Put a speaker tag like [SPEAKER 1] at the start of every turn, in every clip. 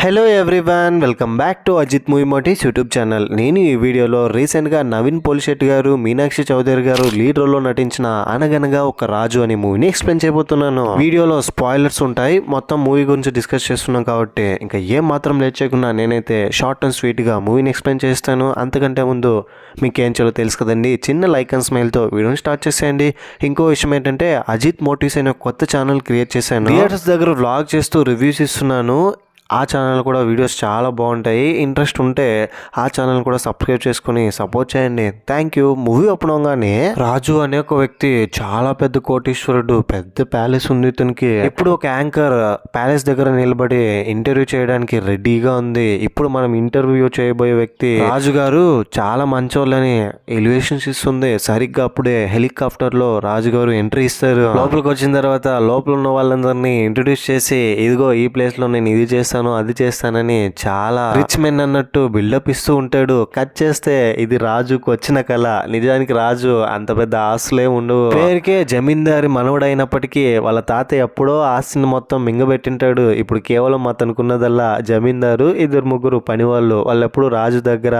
[SPEAKER 1] Hello everyone, welcome back to Ajith movie మోటీస్ YouTube channel. నేను ఈ వీడియోలో రీసెంట్గా నవీన్ పోలిశెట్టి గారు, మీనాక్షి చౌదరి గారు లీడ్ రోల్లో నటించిన అనగనగా ఒక రాజు అనే మూవీని ఎక్స్ప్లెయిన్ చేయబోతున్నాను. వీడియోలో స్పాయిలర్స్ ఉంటాయి, మొత్తం మూవీ గురించి డిస్కస్ చేస్తున్నాం కాబట్టి ఇంకా ఏం మాత్రం లేట్ చేయకుండా నేనైతే షార్ట్ అండ్ స్వీట్గా మూవీని ఎక్స్ప్లెయిన్ చేస్తాను. అంతకంటే ముందు మీకు ఏం చేయాలో తెలుసు కదండి, చిన్న లైక్ అండ్ స్మైల్తో వీడియోని స్టార్ట్ చేసేయండి. ఇంకో విషయం ఏంటంటే అజిత్ మోటీస్ అనే కొత్త ఛానల్ క్రియేట్ చేశాను. థియేటర్స్ దగ్గర వ్లాగ్ చేస్తూ రివ్యూస్ ఇస్తున్నాను. ఆ ఛానల్ కూడా వీడియోస్ చాలా బాగుంటాయి. ఇంట్రెస్ట్ ఉంటే ఆ ఛానల్ కూడా సబ్స్క్రైబ్ చేసుకుని సపోర్ట్ చేయండి. Thank you. మూవీ ఓపెన్ అవగానే రాజు అనే ఒక వ్యక్తి చాలా పెద్ద కోటీశ్వరుడు, పెద్ద ప్యాలెస్ ఉంది ఇతనికి. ఇప్పుడు ఒక యాంకర్ ప్యాలెస్ దగ్గర నిలబడి ఇంటర్వ్యూ చేయడానికి రెడీగా ఉంది. ఇప్పుడు మనం ఇంటర్వ్యూ చేయబోయే వ్యక్తి రాజు గారు చాలా మంచోళ్ళని ఎలివేషన్స్ ఇస్తుంది. సరిగ్గా అప్పుడే హెలికాప్టర్ లో రాజు గారు ఎంట్రీ ఇస్తారు. లోపలికి వచ్చిన తర్వాత లోపల ఉన్న వాళ్ళందరినీ ఇంట్రొడ్యూస్ చేసి, ఇదిగో ఈ ప్లేస్ లో నేను ఇది చేస్తాను అది చేస్తానని చాలా రిచ్ మెన్ అన్నట్టు బిల్డప్ ఇస్తూ ఉంటాడు. కట్ చేస్తే ఇది రాజుకు వచ్చిన కళ. నిజానికి రాజు అంత పెద్ద ఆస్తులే ఉండవు. పేరుకే జమీందారి మనవడైనప్పటికీ వాళ్ళ తాతయ్య ఎప్పుడో ఆస్తిని మొత్తం మింగబెట్టింటాడు. ఇప్పుడు కేవలం అతనుకున్నదల్లా జమీందారు, ఇద్దరు ముగ్గురు పని వాళ్ళు ఎప్పుడు రాజు దగ్గర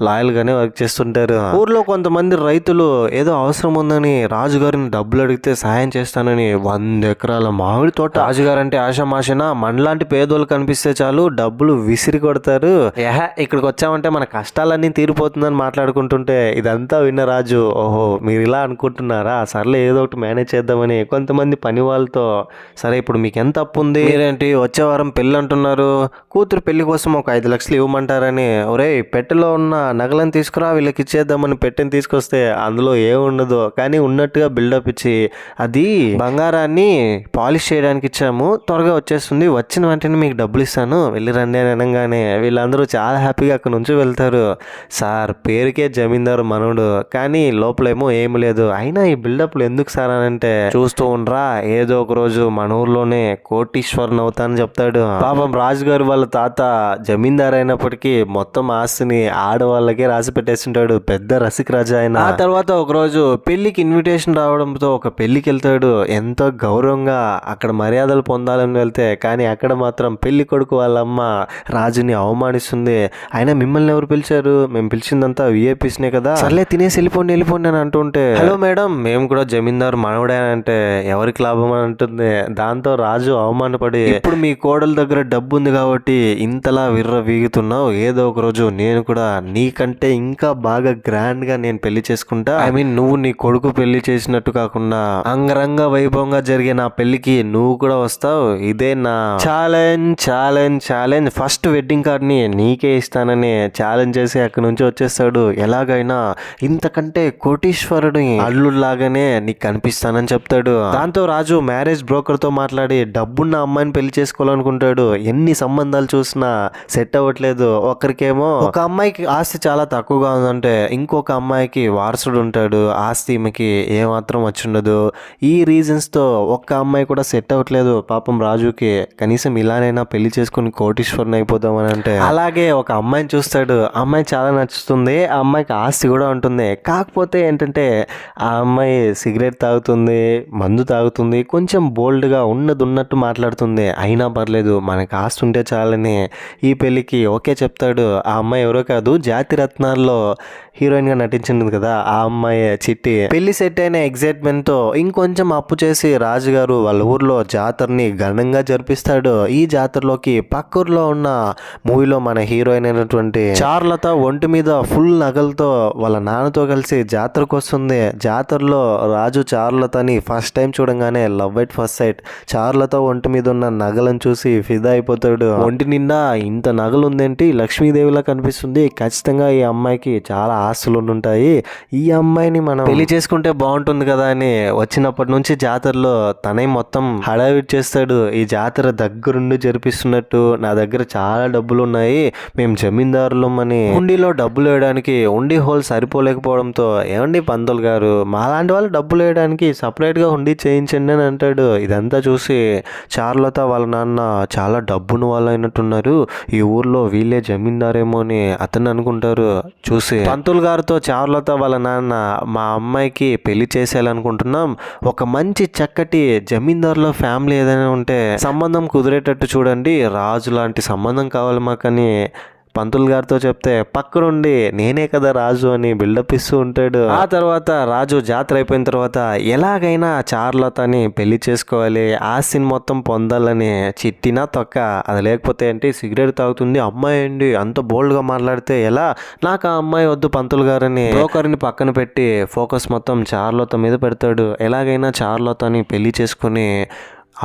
[SPEAKER 1] లాయల్ గానే వర్క్ చేస్తుంటారు. ఊర్లో కొంతమంది రైతులు ఏదో అవసరం ఉందని రాజుగారిని డబ్బులు అడిగితే సహాయం చేస్తానని 100 ఎకరాల మామిడి తోట. రాజుగారు అంటే ఆషామాషన మనలాంటి పేదోళ్ళు కనిపిస్తే చాలు డబ్బులు విసిరి కొడతారు. ఇక్కడికి వచ్చామంటే మన కష్టాలన్నీ తీరిపోతుందని మాట్లాడుకుంటుంటే ఇదంతా విన్న రాజు, ఓహో మీరు ఇలా అనుకుంటున్నారా, సర్లే ఏదో ఒకటి మేనేజ్ చేద్దామని కొంతమంది పని వాళ్ళతో, సరే ఇప్పుడు మీకు ఎంత అప్పు ఉంది, మీరేంటి వచ్చే వారం పెళ్ళి అంటున్నారు, కూతురు పెళ్లి కోసం ఒక 5 లక్షలు ఇవ్వమంటారని, ఒరే పెట్టెలో ఉన్న నగలను తీసుకురా వీళ్ళకి ఇచ్చేద్దామని పెట్టెని తీసుకొస్తే అందులో ఏముండదు, కానీ ఉన్నట్టుగా బిల్డప్ ఇచ్చి అది బంగారాన్ని పాలిష్ చేయడానికి ఇచ్చాము, త్వరగా వచ్చేస్తుంది, వచ్చిన వెంటనే మీకు డబ్బులు ఇస్తాను వెళ్ళి రండి అని అనగానే వీళ్ళందరూ చాలా హ్యాపీగా అక్కడ నుంచి వెళ్తారు. సార్ పేరుకే జమీందారు మనవుడు, కానీ లోపలేమో ఏమి లేదు, అయినా ఈ బిల్డప్లు ఎందుకు సార్ అని అంటే, చూస్తూ ఉండరా ఏదో ఒక రోజు మన ఊర్లోనే కోటీశ్వరుని అవుతానని చెప్తాడు. పాపం రాజుగారు వాళ్ళ తాత జమీందారు అయినప్పటికీ మొత్తం ఆస్తిని ఆడవాళ్ళకే రాసి పెట్టేస్తుంటాడు. పెద్ద రసిక రాజా ఆయన. ఆ తర్వాత ఒక రోజు పెళ్లికి ఇన్విటేషన్ రావడంతో ఒక పెళ్లికి వెళ్తాడు. ఎంతో గౌరవంగా అక్కడ మర్యాదలు పొందాలని వెళ్తే, కానీ అక్కడ మాత్రం పెళ్లి కొడుకు వాళ్ళమ్మ రాజుని అవమానిస్తుంది. అయినా మిమ్మల్ని ఎవరు పిలిచారు, మేము పిలిచిందంతా విఐపీస్నే కదా, సర్లే తినేసి వెళ్ళిపోండి అని అంటుంటే, హలో మేడం మేము కూడా జమీందారు మనవడే అంటే ఎవరికి లాభం అని అంటుంది. దాంతో రాజు అవమానపడి, ఇప్పుడు మీ కోడల దగ్గర డబ్బు ఉంది కాబట్టి ఇంతలా విర్ర వీగుతున్నావు, ఏదో ఒక రోజు నేను కూడా నీకంటే ఇంకా బాగా గ్రాండ్ గా నేను పెళ్లి చేసుకుంటా, ఐ మీన్ నువ్వు నీ కొడుకు పెళ్లి చేసినట్టు కాకుండా అంగరంగ వైభవంగా జరిగే నా పెళ్లికి నువ్వు కూడా వస్తావు, ఇదే నా ఛాలెంజ్ ఫస్ట్ వెడ్డింగ్ కార్డ్ ని నీకే ఇస్తానని ఛాలెంజ్ చేసి అక్కడి నుంచి వచ్చేస్తాడు. ఎలాగైనా ఇంతకంటే కోటీశ్వరుడు అల్లుడిలాగానే నీకు కనిపిస్తానని చెప్తాడు. దాంతో రాజు మ్యారేజ్ బ్రోకర్ తో మాట్లాడి డబ్బున్న అమ్మాయిని పెళ్లి చేసుకోవాలనుకుంటాడు. ఎన్ని సంబంధాలు చూసినా సెట్ అవ్వట్లేదు. ఒకరికేమో ఒక అమ్మాయికి ఆస్తి చాలా తక్కువగా ఉందంటే ఇంకొక అమ్మాయికి వారసుడు ఉంటాడు, ఆస్తి ఈమెకి ఏమాత్రం వచ్చిండదు. ఈ రీజన్స్ తో ఒక్క అమ్మాయి కూడా సెట్ అవ్వట్లేదు పాపం రాజుకి. కనీసం ఇలానైనా పెళ్లి చేసుకుని కోటీశ్వరుని అయిపోదామని అంటే, అలాగే ఒక అమ్మాయిని చూస్తాడు. అమ్మాయి చాలా నచ్చుతుంది, ఆ అమ్మాయికి ఆస్తి కూడా ఉంటుంది. కాకపోతే ఏంటంటే ఆ అమ్మాయి సిగరెట్ తాగుతుంది, మందు తాగుతుంది, కొంచెం బోల్డ్గా ఉన్నట్టు మాట్లాడుతుంది. అయినా పర్లేదు మనకి ఆస్తి ఉంటే చాలని ఈ పెళ్లికి ఓకే చెప్తాడు. ఆ అమ్మాయి ఎవరో కాదు, జాతి రత్నాల్లో హీరోయిన్ గా నటించింది కదా ఆ అమ్మాయి చిట్టి. పెళ్లి సెట్ అయిన ఎగ్జైట్మెంట్ తో ఇంకొంచెం అప్పు చేసి రాజుగారు వాళ్ళ ఊర్లో జాతరని ఘనంగా జరిపిస్తాడు. ఈ జాతరలోకి పక్కూర్లో ఉన్న మూవీలో మన హీరోయిన్ అయినటువంటి చార్లత ఒంటి మీద ఫుల్ నగలతో వాళ్ళ నాన్నతో కలిసి జాతరకు వస్తుంది. జాతరలో రాజు చార్లతని ఫస్ట్ టైం చూడంగానే లవ్ ఎట్ ఫస్ట్ సైట్, చార్లత ఒంటి మీద ఉన్న నగలను చూసి ఫిదా అయిపోతాడు. ఒంటి నిండా ఇంత నగలు ఉందేంటి, లక్ష్మీదేవిలా కనిపిస్తుంది, ఖచ్చితంగా ఈ అమ్మాయికి చాలా ఆస్తులు ఉంటాయి, ఈ అమ్మాయిని మనం పెళ్లి చేసుకుంటే బాగుంటుంది కదా అని వచ్చినప్పటి నుంచి జాతరలో తనే మొత్తం హడావిడి చేస్తాడు. ఈ జాతర దగ్గరుండి జరిపిస్తున్నట్టు, నా దగ్గర చాలా డబ్బులు ఉన్నాయి, మేము జమీందారులమని. హుండీలో డబ్బులు వేయడానికి హుండీ హోల్ సరిపోలేకపోవడంతో, ఏమండి పంతులు గారు మాలాంటి వాళ్ళు డబ్బులు వేయడానికి సపరేట్ గా హుండీ చేయించండి అని అంటాడు. ఇదంతా చూసి చార్లత వాళ్ళ నాన్న చాలా డబ్బును వాళ్ళు అయినట్టున్నారు, ఈ ఊర్లో వీళ్ళే జమీందారేమో అని అతను అనుకుంటారు. చూసి పంతులు గారితో చార్లత వాళ్ళ నాన్న, మా అమ్మాయికి పెళ్లి చేసేయాలనుకుంటున్నాం, ఒక మంచి చక్కటి జమీందారుల ఫ్యామిలీ ఏదైనా ఉంటే సంబంధం కుదిరేటట్టు చూడండి, రాజు లాంటి సంబంధం కావాలి మాకని పంతులు గారితో చెప్తే పక్కనుండి నేనే కదా రాజు అని బిల్డప్ ఇస్తూ ఉంటాడు. ఆ తర్వాత రాజు జాతర అయిపోయిన తర్వాత ఎలాగైనా చారులతని పెళ్లి చేసుకోవాలి, ఆస్తిని మొత్తం పొందాలని చిట్టినా తొక్క. అది లేకపోతే ఏంటి, సిగరెట్ తాగుతుంది అమ్మాయి అండి, అంత బోల్డ్గా మాట్లాడితే ఎలా, నాకు ఆ అమ్మాయి వద్దు పంతులు గారని బ్రోకర్ని పక్కన పెట్టి ఫోకస్ మొత్తం చారులత మీద పెడతాడు. ఎలాగైనా చారులతని పెళ్లి చేసుకుని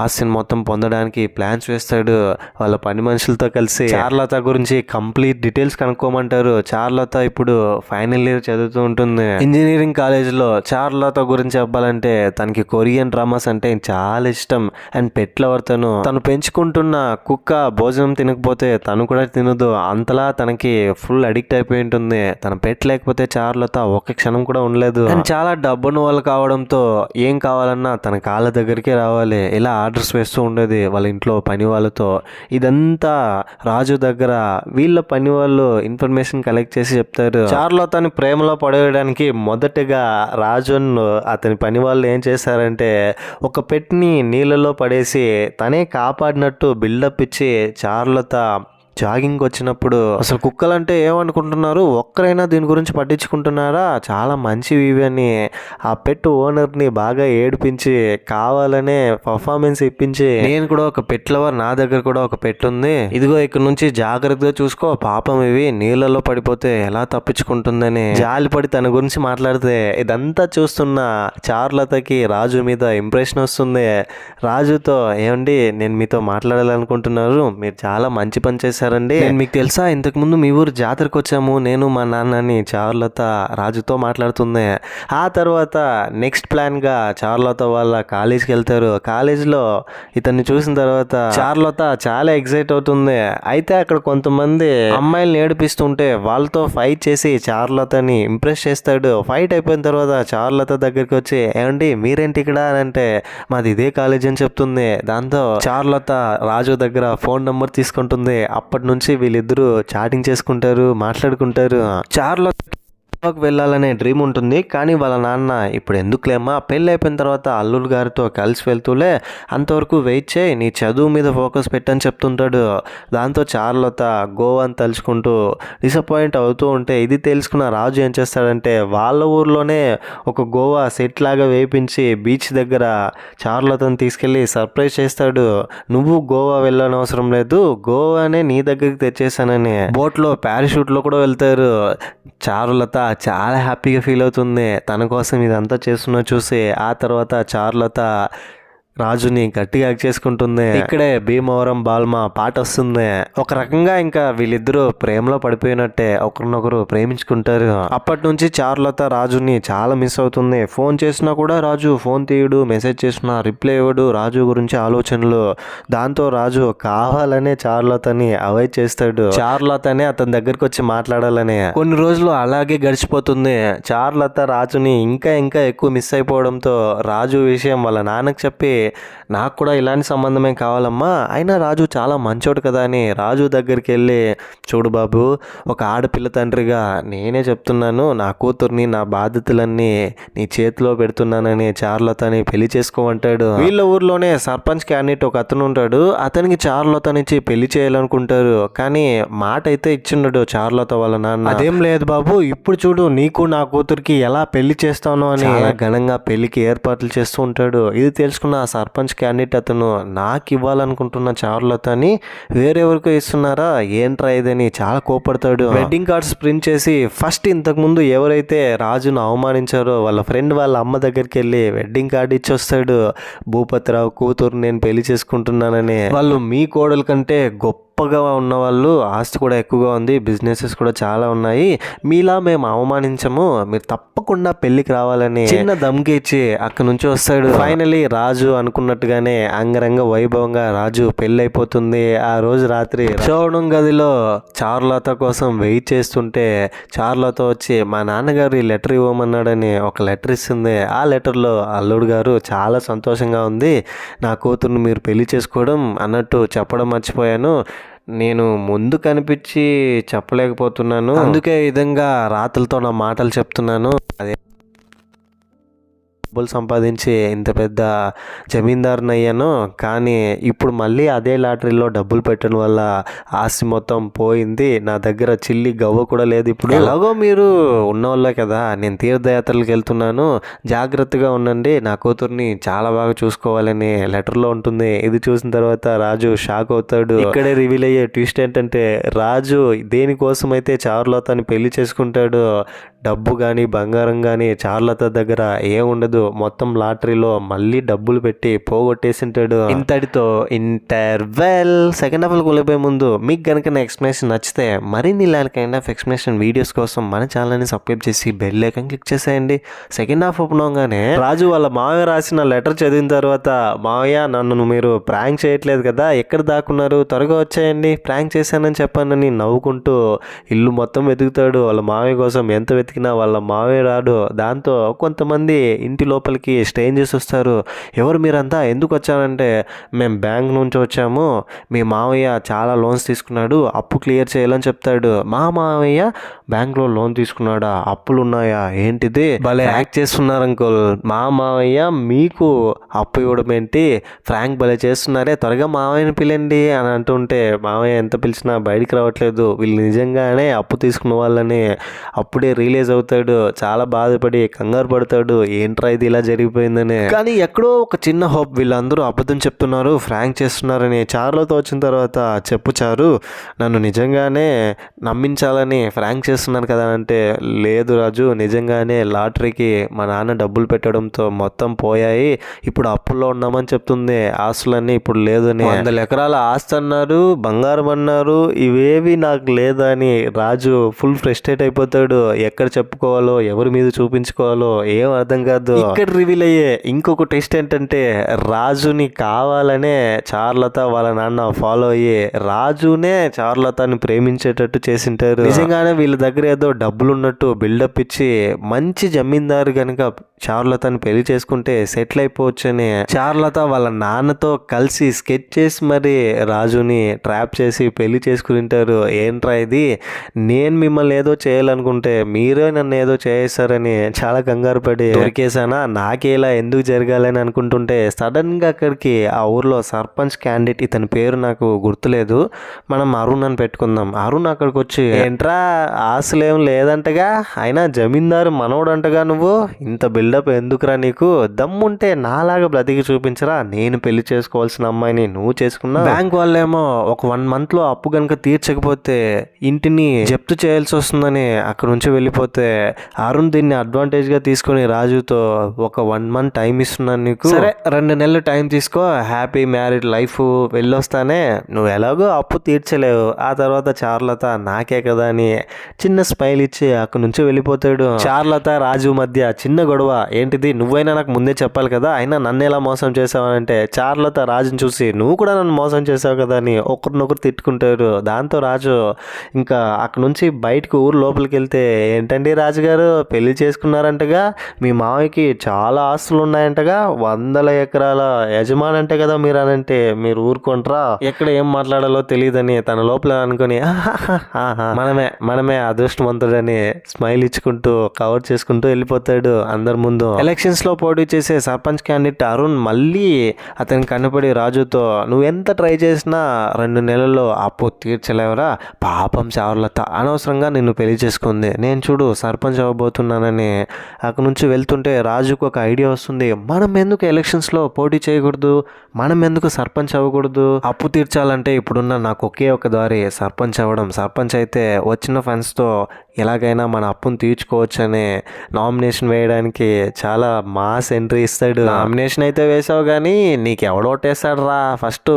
[SPEAKER 1] ఆస్తిని మొత్తం పొందడానికి ప్లాన్స్ వేస్తాడు. వాళ్ళ పని మనుషులతో కలిసి చారులత గురించి కంప్లీట్ డీటెయిల్స్ కనుక్కోమంటారు. చారులత ఇప్పుడు ఫైనల్ ఇయర్ చదువుతూ ఉంటుంది ఇంజనీరింగ్ కాలేజ్లో. చారులత గురించి చెప్పాలంటే తనకి కొరియన్ డ్రామాస్ అంటే చాలా ఇష్టం. అండ్ పెట్ లవర్ తను పెంచుకుంటున్న కుక్క భోజనం తినకపోతే తను కూడా తినదు, అంతలా తనకి ఫుల్ అడిక్ట్ అయిపోయి ఉంటుంది. తన పెట్ లేకపోతే చారులత ఒక్క క్షణం కూడా ఉండలేదు. అండ్ చాలా డబ్బున్న వాళ్ళు కావడంతో ఏం కావాలన్నా తన కాళ్ళ దగ్గరికే రావాలి. ఇలా ఆర్డర్స్ వేస్తూ ఉండేది వాళ్ళ ఇంట్లో పని వాళ్ళతో. ఇదంతా రాజు దగ్గర వీళ్ళ పని వాళ్ళు ఇన్ఫర్మేషన్ కలెక్ట్ చేసి చెప్తారు. చారులతని ప్రేమలో పడేయడానికి మొదటగా రాజు అతని పని వాళ్ళు ఏం చేశారంటే ఒక పెట్ని నీళ్ళలో పడేసి తనే కాపాడినట్టు బిల్డప్ ఇచ్చి చారులత జాగింగ్ వచ్చినప్పుడు అసలు కుక్కలంటే ఏమనుకుంటున్నారు, ఒక్కరైనా దీని గురించి పట్టించుకుంటున్నారా, చాలా మంచివి ఇవి అని ఆ పెట్ ఓనర్ని బాగా ఏడిపించి కావాలనే పర్ఫార్మెన్స్ ఇప్పించి, నేను కూడా ఒక పెట్ లవర్, నా దగ్గర కూడా ఒక పెట్ ఉంది, ఇదిగో ఇక్కడ నుంచి జాగ్రత్తగా చూసుకో, పాపం ఇవి నీళ్ళలో పడిపోతే ఎలా తప్పించుకుంటుందని జాలిపడి తన గురించి మాట్లాడితే ఇదంతా చూస్తున్న చారులతకి రాజు మీద ఇంప్రెషన్ వస్తుంది. రాజుతో ఏమండి నేను మీతో మాట్లాడాలనుకుంటున్నారు, మీరు చాలా మంచి పని చేశారు, నేను మీకు తెలుసా ఇంతకు ముందు మీ ఊరు జాతరకు వచ్చాము నేను మా నాన్నని చారులత రాజుతో మాట్లాడుతుంది. ఆ తర్వాత నెక్స్ట్ ప్లాన్ గా చారులత వాళ్ళ కాలేజ్కి వెళ్తారు. కాలేజ్లో ఇతన్ని చూసిన తర్వాత చారులత చాలా ఎక్సైట్ అవుతుంది. అయితే అక్కడ కొంతమంది అమ్మాయిల్ని ఏడిపిస్తుంటే వాళ్ళతో ఫైట్ చేసి చారులతని ఇంప్రెస్ చేస్తాడు. ఫైట్ అయిపోయిన తర్వాత చారులత దగ్గరికి వచ్చి ఏమండి మీరేంటి ఇక్కడ అని అంటే మాది ఇదే కాలేజ్ అని చెప్తుంది. దాంతో చారులత రాజు దగ్గర ఫోన్ నెంబర్ తీసుకుంటుంది. అప్పటి నుంచి వీళ్ళిద్దరూ చాటింగ్ చేసుకుంటారు, మాట్లాడుకుంటారు. చారులత వెళ్ళాలనే డ్రీమ్ ఉంటుంది, కానీ వాళ్ళ నాన్న ఇప్పుడు ఎందుకులేమ్మా పెళ్ళి అయిపోయిన తర్వాత అల్లుడు గారితో కలిసి వెళ్తూలే, అంతవరకు వెయిట్ చేయి, నీ చదువు మీద ఫోకస్ పెట్టని చెప్తుంటాడు. దాంతో చారులత గోవాని తలుచుకుంటూ డిసప్పాయింట్ అవుతూ ఉంటే ఇది తెలుసుకున్న రాజు ఏం చేస్తాడంటే వాళ్ళ ఊర్లోనే ఒక గోవా సెట్ లాగా వేయించి బీచ్ దగ్గర చారులతను తీసుకెళ్ళి సర్ప్రైజ్ చేస్తాడు. నువ్వు గోవా వెళ్ళని అవసరం లేదు, గోవానే నీ దగ్గరికి తెచ్చేసానని. బోట్లో పారాషూట్లో కూడా వెళ్తారు. చారులత చాలా హ్యాపీగా ఫీల్ అవుతుంది తన కోసం ఇదంతా చేస్తున్నా చూసి. ఆ తర్వాత చారులత రాజుని గట్టిగా యాక్ట్ చేసుకుంటుంది. ఇక్కడే భీమవరం బాల్మా పాట వస్తుంది. ఒక రకంగా ఇంకా వీళ్ళిద్దరూ ప్రేమలో పడిపోయినట్టే, ఒకరినొకరు ప్రేమించుకుంటారు. అప్పటి నుంచి చారులత రాజుని చాలా మిస్ అవుతుంది. ఫోన్ చేసినా కూడా రాజు ఫోన్ తీయడు, మెసేజ్ చేసినా రిప్లై ఇవ్వడు, రాజు గురించి ఆలోచనలు. దాంతో రాజు కావాలనే చారులతని అవాయిడ్ చేస్తాడు, చారులతనే అతని దగ్గరికి వచ్చి మాట్లాడాలని. కొన్ని రోజులు అలాగే గడిచిపోతుంది. చారులత రాజుని ఇంకా ఇంకా ఎక్కువ మిస్ అయిపోవడంతో రాజు విషయం వాళ్ళ నాన్నకు చెప్పి నాకు కూడా ఇలాంటి సంబంధమే కావాలమ్మా, అయినా రాజు చాలా మంచోడు కదా అని రాజు దగ్గరికి వెళ్ళి చూడు బాబు, ఒక ఆడపిల్ల తండ్రిగా నేనే చెప్తున్నాను, నా కూతుర్ని నా బాధ్యతలన్నీ నీ చేతిలో పెడుతున్నానని చారులతని పెళ్లి చేసుకోమంటాడు. వీళ్ళ ఊర్లోనే సర్పంచ్ క్యాండిడేట్ ఒక అతను ఉంటాడు, అతనికి చారులతనిచ్చి పెళ్లి చేయాలనుకుంటారు. కానీ మాట అయితే ఇచ్చిండడు చారులత వాళ్ళ నాన్న. అదేం లేదు బాబు, ఇప్పుడు చూడు నీకు నా కూతురికి ఎలా పెళ్లి చేస్తాను అని చాలా ఘనంగా పెళ్లికి ఏర్పాట్లు చేస్తూ ఉంటాడు. ఇది తెలుసుకున్న సర్పంచ్ క్యాండిడేట్ అతను నాకు ఇవ్వాలనుకుంటున్న చారులతని వేరెవరికో ఇస్తున్నారా ఏంట్రా ఇదని చాలా కోపడతాడు. వెడ్డింగ్ కార్డ్స్ ప్రింట్ చేసి ఫస్ట్ ఇంతకు ముందు ఎవరైతే రాజును అవమానించారో వాళ్ళ ఫ్రెండ్ వాళ్ళ అమ్మ దగ్గరికి వెళ్ళి వెడ్డింగ్ కార్డు ఇచ్చి వస్తాడు. భూపతిరావు కూతురు నేను పెళ్లి చేసుకుంటున్నానని. వాళ్ళు మీ కోడల కంటే గొప్పగా ఉన్నవాళ్ళు, ఆస్తి కూడా ఎక్కువగా ఉంది, బిజినెసెస్ కూడా చాలా ఉన్నాయి, మీలా మేము అవమానించము, మీరు తప్పకుండా పెళ్లికి రావాలని చిన్న దమ్కి ఇచ్చి అక్కడి నుంచి వస్తాడు. ఫైనలీ రాజు అనుకున్నట్టుగానే అంగరంగ వైభవంగా రాజు పెళ్లి అయిపోతుంది. ఆ రోజు రాత్రి శోభనం గదిలో చారులత కోసం వెయిట్ చేస్తుంటే చారులత వచ్చి మా నాన్నగారు ఈ లెటర్ ఇవ్వమన్నాడని ఒక లెటర్ ఇస్తుంది. ఆ లెటర్లో అల్లుడు గారు చాలా సంతోషంగా ఉంది, నా కూతుర్ని మీరు పెళ్లి చేసుకోవడం అన్నట్టు చెప్పడం మర్చిపోయాను, నేను ముందు కనిపించి చెప్పలేకపోతున్నాను, అందుకే ఈ విధంగా రాతలతో నా మాటలు చెప్తున్నాను, అదే డబ్బులు సంపాదించి ఇంత పెద్ద జమీందారుని అయ్యాను. కానీ ఇప్పుడు మళ్ళీ అదే లాటరీలో డబ్బులు పెట్టడం వల్ల ఆస్తి మొత్తం పోయింది. నా దగ్గర చిల్లి గవ్వ కూడా లేదు. ఇప్పుడు ఎలాగో మీరు ఉన్నవాళ్ళే కదా, నేను తీర్థయాత్రలకు వెళ్తున్నాను, జాగ్రత్తగా ఉండండి, నా కూతుర్ని చాలా బాగా చూసుకోవాలని లెటర్లో ఉంటుంది. ఇది చూసిన తర్వాత రాజు షాక్ అవుతాడు. ఇక్కడే రివీల్ అయ్యే ట్విస్ట్ ఏంటంటే రాజు దేనికోసం అయితే చారులతని పెళ్లి చేసుకుంటాడు, డబ్బు కానీ బంగారం కానీ చారులత దగ్గర ఏముండదు. మొత్తం లాటరీలో మళ్ళీ డబ్బులు పెట్టి పోగొట్టేసింటాడు. ఇంతటితో ఇంటర్వెల్. సెకండ్ హాఫ్లో వెళ్ళిపోయే ముందు మీకు కనుక నా ఎక్స్ప్లెనేషన్ నచ్చితే మరిన్ని ఇలాంటి కైండ్ ఆఫ్ ఎక్స్ప్లెనేషన్ వీడియోస్ కోసం మన ఛానల్ని సబ్స్క్రైబ్ చేసి బెల్ ఐకాన్ క్లిక్ చేసేయండి. సెకండ్ హాఫ్ ఓపెన్ అవగానే రాజు వాళ్ళ మావయ్య రాసిన లెటర్ చదివిన తర్వాత, మావయ్య నన్ను మీరు ప్రాంక్ చేయట్లేదు కదా, ఎక్కడ దాక్కున్నారు, త్వరగా వచ్చేయండి, ప్రాంక్ చేశానని చెప్పానని నవ్వుకుంటూ ఇల్లు మొత్తం వెతుకుతాడు. వాళ్ళ మావయ్య కోసం ఎంత వెతికినా వాళ్ళ మావయ్య రాడు. దాంతో కొంతమంది ఇంటి లోపలికి స్ట్రేంజర్స్ వస్తారు. ఎవరు మీరంతా, ఎందుకు వచ్చారంటే మేము బ్యాంక్ నుంచి వచ్చాము, మీ మావయ్య చాలా లోన్స్ తీసుకున్నాడు, అప్పు క్లియర్ చేయాలని చెప్తాడు. మా మావయ్య బ్యాంక్లో లోన్ తీసుకున్నాడా, అప్పులు ఉన్నాయా, ఏంటిది, భలే యాక్ట్ చేస్తున్నారు అంకుల్, మా మావయ్య మీకు అప్పు ఇవ్వడం ఏంటి, ఫ్రాంక్ భలే చేస్తున్నారే, త్వరగా మావయ్యని పిలండి అని అంటుంటే మావయ్య ఎంత పిలిచినా బయటికి రావట్లేదు. వీళ్ళు నిజంగానే అప్పు తీసుకున్న వాళ్ళని అప్పుడే రియలైజ్ అవుతాడు. చాలా బాధపడి కంగారు పడతాడు, ఏంట్రా ఇది ఇలా జరిగిపోయిందని. కానీ ఎక్కడో ఒక చిన్న హోప్, వీళ్ళందరూ అబద్ధం చెప్తున్నారు, ఫ్రాంక్ చేస్తున్నారని. చారులతో వచ్చిన తర్వాత, చెప్పు చారు, నన్ను నిజంగానే నమ్మించాలని ఫ్రాంక్ చేస్తున్నాను కదా అంటే, లేదు రాజు, నిజంగానే లాటరీకి మా నాన్న డబ్బులు పెట్టడంతో మొత్తం పోయాయి, ఇప్పుడు అప్పుల్లో ఉన్నామని చెప్తుంది. ఆస్తులన్నీ ఇప్పుడు లేదని, 100 ఎకరాల ఆస్తి అన్నారు, బంగారం అన్నారు, ఇవేవి నాకు లేదని రాజు ఫుల్ ఫ్రస్ట్రేట్ అయిపోతాడు. ఎక్కడ చెప్పుకోవాలో, ఎవరి మీద చూపించుకోవాలో ఏం అర్థం కాదు. ఇక్కడ రివీల్ అయ్యే ఇంకొక టెస్ట్ ఏంటంటే, రాజుని కావాలనే చారులత వాళ్ళ నాన్న ఫాలో అయ్యి రాజునే చారులతని ప్రేమించేటట్టు చేసింటారు. నిజంగానే వీళ్ళ దగ్గర ఏదో డబ్బులు ఉన్నట్టు బిల్డప్ ఇచ్చి మంచి జమీందారు కనుక చారులతని పెళ్లి చేసుకుంటే సెటిల్ అయిపోవచ్చని చారులత వాళ్ళ నాన్నతో కలిసి స్కెచ్ చేసి మరి రాజుని ట్రాప్ చేసి పెళ్లి చేసుకుంటారు. ఏంట్రా ఇది, నేను మిమ్మల్ని ఏదో చేయాలనుకుంటే మీరే నన్ను ఏదో చేస్తారని చాలా కంగారు పడి దొరికేసానా, నాకేలా ఎందుకు జరగాలని అనుకుంటుంటే సడన్ గా అక్కడికి ఆ ఊర్లో సర్పంచ్ క్యాండిడేట్, ఇతని పేరు నాకు గుర్తులేదు, మనం అరుణ్ అని పెట్టుకుందాం. అరుణ్ అక్కడికి వచ్చి, ఏంట్రా ఆశలు ఏం లేదంటగా, అయినా జమీందారు మనోడంటగా, నువ్వు ఇంత బిల్డప్ ఎందుకురా, నీకు దమ్ముంటే నాలాగా బ్రతికి చూపించరా, నేను పెళ్లి చేసుకోవాల్సిన అమ్మాయిని నువ్వు చేసుకున్నా, బ్యాంక్ వాళ్ళేమో ఒక 1 month లో అప్పు కనుక తీర్చకపోతే ఇంటిని జప్తు చేయాల్సి వస్తుందని అక్కడ నుంచి వెళ్ళిపోతే, అరుణ్ దీన్ని అడ్వాంటేజ్ గా తీసుకుని రాజుతో, ఒక 1 month టైం ఇస్తున్నాను నీకు, సరే 2 నెలలు టైం తీసుకో, హ్యాపీ మ్యారీడ్ లైఫ్ వెళ్ళొస్తానే, నువ్వు ఎలాగో అప్పు తీర్చలేవు, ఆ తర్వాత చారులత నాకే కదా అని చిన్న స్మైల్ ఇచ్చి అక్కడి నుంచి వెళ్ళిపోతాడు. చారులత రాజు మధ్య చిన్న గొడవ, ఏంటిది, నువ్వైనా నాకు ముందే చెప్పాలి కదా, అయినా నన్ను ఎలా మోసం చేసావనంటే చారులత రాజుని చూసి, నువ్వు కూడా నన్ను మోసం చేసావు కదా అని ఒకరినొకరు తిట్టుకుంటారు. దాంతో రాజు ఇంకా అక్కడ నుంచి బయటకు ఊరు లోపలికి వెళ్తే, ఏంటండి రాజుగారు పెళ్లి చేసుకున్నారంటగా, మీ మావయ్యకి చాలా ఆస్తులు ఉన్నాయంటగా, 100 ఎకరాల యజమాని అంటే కదా మీరు అనంటే, మీరు ఊరుకుంటారా, ఎక్కడ ఏం మాట్లాడాలో తెలియదని తన లోపల అనుకుని మనమే అదృష్టవంతుడని స్మైల్ ఇచ్చుకుంటూ కవర్ చేసుకుంటూ వెళ్ళిపోతాడు అందరి ముందు. ఎలక్షన్స్ లో పోటీ చేసే సర్పంచ్ క్యాండిడేట్ అరుణ్ మళ్ళీ అతనికి కనపడి రాజుతో, నువ్వు ఎంత ట్రై చేసినా 2 నెలల్లో అప్పు తీర్చలేవరా, పాపం చారులత అనవసరంగా నిన్ను పెళ్లి చేసుకుంది, నేను చూడు సర్పంచ్ అవ్వబోతున్నానని. అక్కడ నుంచి వెళ్తుంటే రాజుకు ఒక ఐడియా వస్తుంది, మనం ఎందుకు ఎలక్షన్స్లో పోటీ చేయకూడదు, మనం ఎందుకు సర్పంచ్ అవ్వకూడదు, అప్పు తీర్చాలంటే ఇప్పుడున్న నాకు ఒకే ఒక దారి సర్పంచ్ అవ్వడం, సర్పంచ్ అయితే వచ్చిన ఫండ్స్తో ఎలాగైనా మన అప్పును తీర్చుకోవచ్చని నామినేషన్ వేయడానికి చాలా మాస్ ఎంట్రీ ఇస్తాడు. నామినేషన్ అయితే వేసావు కానీ నీకు ఎవడోటేస్తాడు రా, ఫస్ట్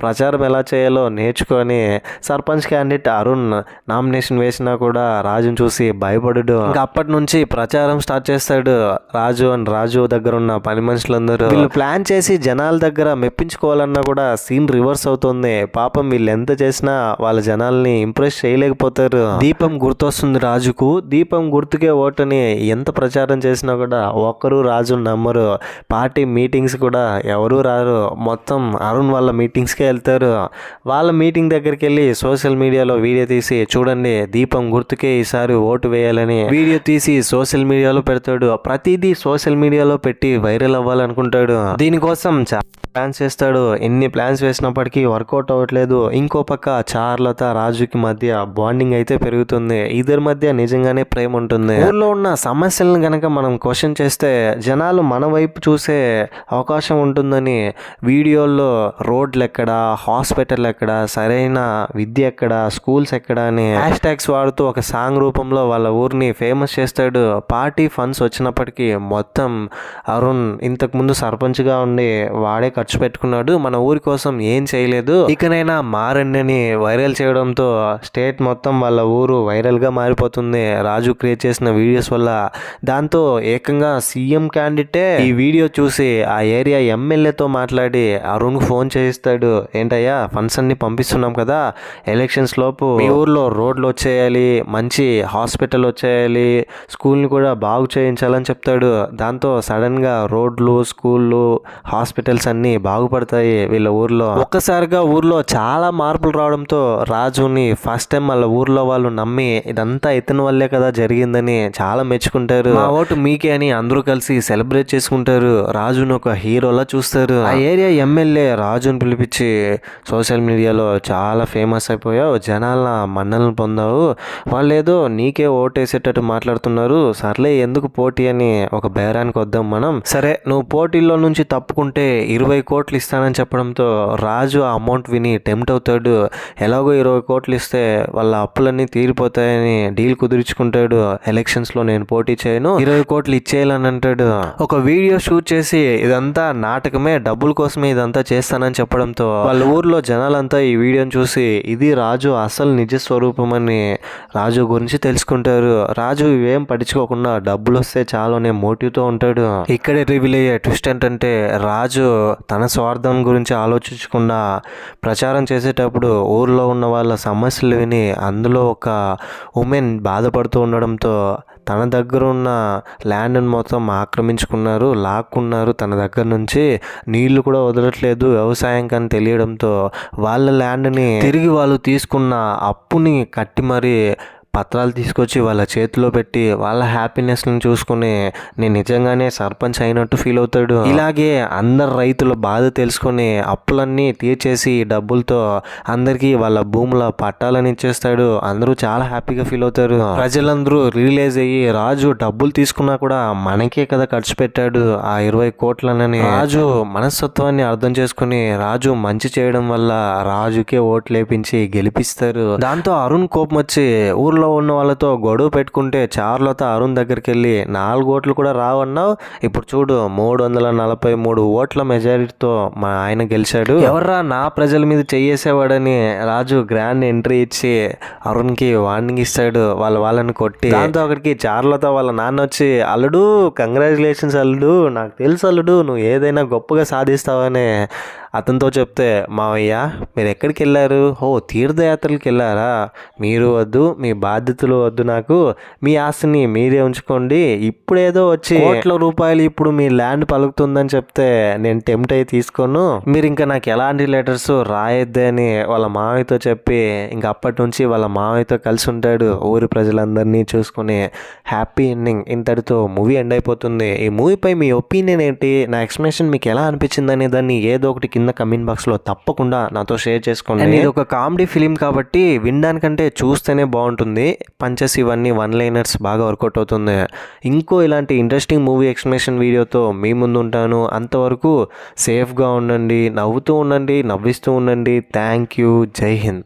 [SPEAKER 1] ప్రచారం ఎలా చేయాలో నేర్చుకొని సర్పంచ్ క్యాండిడేట్ అరుణ్ నామినేషన్ వేసినా కూడా రాజును చూసి భయపడడు. ఇంకా అప్పటి నుంచి ప్రచారం స్టార్ట్ చేస్తాడు రాజు అని. రాజు దగ్గర ఉన్న పని మనుషులందరూ వీళ్ళు ప్లాన్ చేసి జనాల దగ్గర మెప్పించుకోవాలన్నా కూడా సీన్ రివర్స్ అవుతుంది. పాపం వీళ్ళు ఎంత చేసినా వాళ్ళ జనాల్ని ఇంప్రెస్ చేయలేకపోతారు. దీపం గుర్తొస్తుంది వస్తుంది రాజుకు. దీపం గుర్తుకే ఓటని ఎంత ప్రచారం చేసినా కూడా ఒక్కరు రాజు నమ్మరు. పార్టీ మీటింగ్స్ కూడా ఎవరూ రారు. మొత్తం అరుణ్ వాళ్ళ మీటింగ్స్కే వెళ్తారు. వాళ్ళ మీటింగ్ దగ్గరికి వెళ్ళి సోషల్ మీడియాలో వీడియో తీసి చూడండి దీపం గుర్తుకే ఈసారి ఓటు వేయాలని వీడియో తీసి సోషల్ మీడియాలో పెడతాడు. ప్రతిదీ సోషల్ మీడియాలో పెట్టి వైరల్ అవ్వాలనుకుంటాడు. దీనికోసం ప్లాన్స్ వేస్తాడు. ఎన్ని ప్లాన్స్ వేసినప్పటికీ వర్కౌట్ అవ్వట్లేదు. ఇంకో పక్క చార్లత రాజుకి మధ్య బాండింగ్ అయితే పెరుగుతుంది. ఇద్దరి మధ్య నిజంగానే ప్రేమ ఉంటుంది. ఊర్లో ఉన్న సమస్యలను గనక మనం క్వశ్చన్ చేస్తే జనాలు మన వైపు చూసే అవకాశం ఉంటుందని వీడియోల్లో రోడ్లు ఎక్కడ, హాస్పిటల్ ఎక్కడ, సరైన విద్య ఎక్కడ, స్కూల్స్ ఎక్కడ అని హ్యాష్ ట్యాగ్స్ వాడుతూ ఒక సాంగ్ రూపంలో వాళ్ళ ఊరిని ఫేమస్ చేస్తాడు. పార్టీ ఫండ్స్ వచ్చినప్పటికీ మొత్తం అరుణ్ ఇంతకుముందు సర్పంచ్గా ఉండి వాడే ఖర్చు పెట్టుకున్నాడు. మన ఊరి కోసం ఏం చేయలేదు. ఇకనైనా మారండి అని వైరల్ చేయడంతో స్టేట్ మొత్తం వాళ్ళ ఊరు వైరల్గా మారిపోతుంది రాజు క్రియేట్ చేసిన వీడియోస్ వల్ల. దాంతో ఏకంగా సీఎం క్యాండిడేటే ఈ వీడియో చూసి ఆ ఏరియా ఎమ్మెల్యేతో మాట్లాడి అరుణ్ ఫోన్ చేయిస్తాడు. ఏంటయ్యా ఫండ్స్ అన్ని పంపిస్తున్నాం కదా, ఎలక్షన్స్ లోపు మీ ఊర్లో రోడ్లు వచ్చేయాలి, మంచి హాస్పిటల్ వచ్చేయాలి, స్కూల్ని కూడా బాగు చేయించాలని చెప్తాడు. దాంతో సడన్గా రోడ్లు, స్కూళ్ళు, హాస్పిటల్స్ అన్నీ బాగుపడతాయి వీళ్ళ ఊర్లో. ఒక్కసారిగా ఊర్లో చాలా మార్పులు రావడంతో రాజుని ఫస్ట్ టైం వాళ్ళ ఊర్లో వాళ్ళు నమ్మి ఇదంతా ఇతని వల్లే కదా జరిగిందని చాలా మెచ్చుకుంటారు. మా ఓటు మీకే అని అందరూ కలిసి సెలబ్రేట్ చేసుకుంటారు. రాజుని ఒక హీరోలా చూస్తారు. ఆ ఏరియా ఎమ్మెల్యే రాజుని పిలిపించి సోషల్ మీడియాలో చాలా ఫేమస్ అయిపోయావు, జనాల మన్నలను పొందావు, వాళ్ళు ఏదో నీకే ఓటేసేటట్టు మాట్లాడుతున్నారు, సర్లే ఎందుకు పోటీ అని ఒక బేరానికి వద్దాం మనం, సరే నువ్వు పోటీల్లో నుంచి తప్పుకుంటే 20 కోట్లు ఇస్తానని చెప్పడంతో రాజు ఆ అమౌంట్ విని టెంప్ట్ అవుతాడు. ఎలాగో 20 కోట్లు ఇస్తే వాళ్ళ అప్పులన్నీ తీరిపోతాయని డీల్ కుదుర్చుకుంటాడు. ఎలక్షన్స్లో నేను పోటీ చేయను, 20 కోట్లు ఇచ్చేయాలని అంటాడు. ఒక వీడియో షూట్ చేసి ఇదంతా నాటకమే, డబ్బుల కోసమే ఇదంతా చేస్తానని చెప్పడంతో వాళ్ళ ఊర్లో జనాలంతా ఈ వీడియోని చూసి ఇది రాజు అసలు నిజ స్వరూపం అని రాజు గురించి తెలుసుకుంటారు. రాజు ఇవేం పట్టించుకోకుండా డబ్బులు వస్తే చాలు అనే మోటివ్తో ఉంటాడు. ఇక్కడే రివీల్ అయ్యే ట్విస్ట్ ఏంటంటే రాజు తన స్వార్థం గురించి ఆలోచించకుండా ప్రచారం చేసేటప్పుడు ఊర్లో ఉన్న వాళ్ళ సమస్యలు విని అందులో ఒక ఉమెన్ బాధపడుతూ ఉండడంతో తన దగ్గర ఉన్న ల్యాండ్ని మొత్తం ఆక్రమించుకున్నారు, లాక్కున్నారు. తన దగ్గర నుంచి నీళ్లు కూడా వదలట్లేదు వ్యవసాయం కానీ తెలియడంతో వాళ్ళ ల్యాండ్ని తిరిగి వాళ్ళు తీసుకున్న అప్పుని కట్టి మరీ పత్రాలు తీసుకొచ్చి వాళ్ళ చేతిలో పెట్టి వాళ్ళ హ్యాపీనెస్ని చూసుకుని నేను నిజంగానే సర్పంచ్ అయినట్టు ఫీల్ అవుతాడు. ఇలాగే అందరు రైతుల బాధ తెలుసుకొని అప్పులన్నీ తీర్చేసి డబ్బులతో అందరికీ వాళ్ళ భూముల పట్టాలని ఇచ్చేస్తాడు. అందరూ చాలా హ్యాపీగా ఫీల్ అవుతారు. ప్రజలందరూ రియలైజ్ అయ్యి రాజు డబ్బులు తీసుకున్నా కూడా మనకే కదా ఖర్చు పెట్టాడు ఆ 20 కోట్లనని రాజు మనస్తత్వాన్ని అర్థం చేసుకుని రాజు మంచి చేయడం వల్ల రాజుకే ఓట్లు లేపించి గెలిపిస్తారు. దాంతో అరుణ్ కోపం వచ్చి ఊర్లో ఉన్న వాళ్ళతో గొడవ పెట్టుకుంటే చార్లత అరుణ్ దగ్గరికి వెళ్ళి 4 ఓట్లు కూడా రావన్నావు, ఇప్పుడు చూడు 343 ఓట్ల మెజారిటీతో మా ఆయన గెలిచాడు, ఎవర్రా నా ప్రజల మీద చెయ్యేసేవాడని రాజు గ్రాండ్ ఎంట్రీ ఇచ్చి అరుణ్కి వార్నింగ్ ఇస్తాడు వాళ్ళని కొట్టి. దాంతో అక్కడికి చార్లత వాళ్ళ నాన్న వచ్చి అల్లుడు కంగ్రాచులేషన్స్ అల్లుడు, నాకు తెలుసు అల్లుడు నువ్వు ఏదైనా గొప్పగా సాధిస్తావని అతనితో చెప్తే మావయ్య మీరు ఎక్కడికి వెళ్ళారు, ఓ తీర్థయాత్రలకు వెళ్ళారా, మీరు వద్దు మీ బాధ్యతలు వద్దు, నాకు మీ ఆస్తిని మీరే ఉంచుకోండి, ఇప్పుడేదో వచ్చి కోట్ల రూపాయలు ఇప్పుడు మీ ల్యాండ్ పలుకుతుందని చెప్తే నేను టెంప్ట్ అయ్యి తీసుకోను, మీరు ఇంకా నాకు ఎలాంటి లెటర్స్ రాయొద్దు అని వాళ్ళ మావయ్యతో చెప్పి ఇంకా అప్పటి నుంచి వాళ్ళ మావయ్యతో కలిసి ఉంటాడు. ఊరి ప్రజలందరినీ చూసుకుని హ్యాపీ ఎండింగ్. ఇంతటితో మూవీ ఎండ్ అయిపోతుంది. ఈ మూవీపై మీ ఒపీనియన్ ఏంటి, నా ఎక్స్ప్లెనేషన్ మీకు ఎలా అనిపించింది అనే దాన్ని ఏదో ఒకటి కింద కమెంట్ బాక్స్లో తప్పకుండా నాతో షేర్ చేసుకోండి. ఇది ఒక కామెడీ ఫిలిం కాబట్టి వినడానికంటే చూస్తేనే బాగుంటుంది. పంచెస్ ఇవన్నీ వన్ లైనర్స్ బాగా వర్కౌట్ అవుతుంది. ఇంకో ఇలాంటి ఇంట్రెస్టింగ్ మూవీ ఎక్స్ప్లెనేషన్ వీడియోతో మీ ముందు ఉంటాను. అంతవరకు సేఫ్గా ఉండండి, నవ్వుతూ ఉండండి, నవ్విస్తూ ఉండండి. Thank you. జై హింద్.